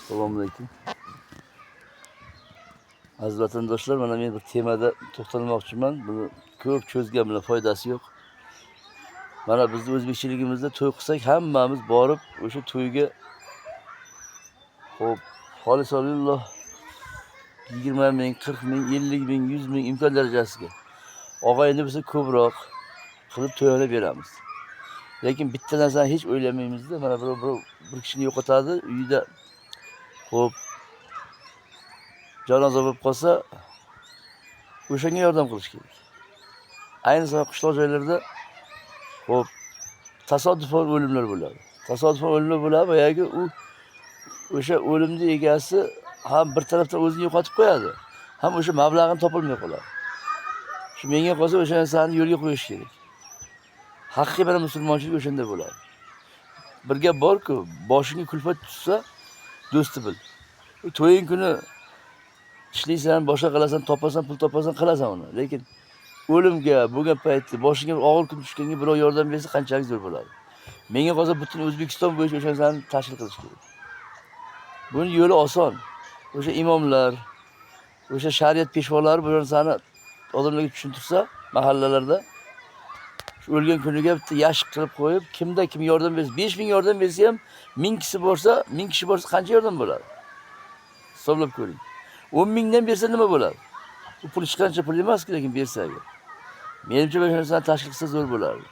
Assalomu alaykum. Aziz vatandoshlar, mana men bir temada to'xtalmoqchiman. Buni ko'p cho'zgan bilan foydasi yo'q. Mana bizning o'zbekchiligimizda to'y qilsak, hammamiz borib o'sha to'yga xo'p, xolisolilloh 20 ming, 40 ming, 50 ming, 100 ming imkon darajasiga. Og'ayni bo'lsa ko'proq qilib to'yona beramiz. Lekin bitta narsani hech o'ylamaymizda, mana bir kishini yo'qotadi, uyida xo'p janoza bo'lib qolsa, o'shanga yordam qilish kerak. Ayniqsa qishloq joylarda xo'p tasodifan o'limlar bo'ladi. Tasodifan o'limlar bo'ladi va yoki o'sha o'limning egasi ham bir tarafdan o'zini yo'qotib qo'yadi, ham o'sha mablag'ini topolmay qoladi. Shu menga qolsa o'sha narsani yo'lga qo'yish kerak. Haqiqiy mana musulmonchilik o'shanda bo'ladi. Bir gap bor-ku, boshingga kulfat tushsa, do'sti bil. To'ying kuni ishlaysan, boshqa qilasan, topasan, pul topasan, qilasan uni. Lekin o'limga bo'lgan paytda boshingga og'ir kun tushganga birov yordam bersa qanchalik zo'r bo'ladi. Menga qolsa butun O'zbekiston bo'yicha o'sha narsani tashkil qilish kerak. Buning yo'li oson. O'sha imomlar, o'sha shariat peshvolari bu narsani odamlarga tushuntirsa, mahallalarda shu o'lgan kuniga bitta yashik qilib qo'yib, kimda kim yordam bersa, 5 ming yordam bersa ham 1000 kishi borsa, 1000 kishi borsa qancha yordam bo'ladi? Hisoblab ko'ring. 10 mingdan bersa nima bo'ladi? Bu pul hech qancha pul emas, lekin bersa agar. Menimcha bu narsani tashkil qilsa zo'r bo'lardi.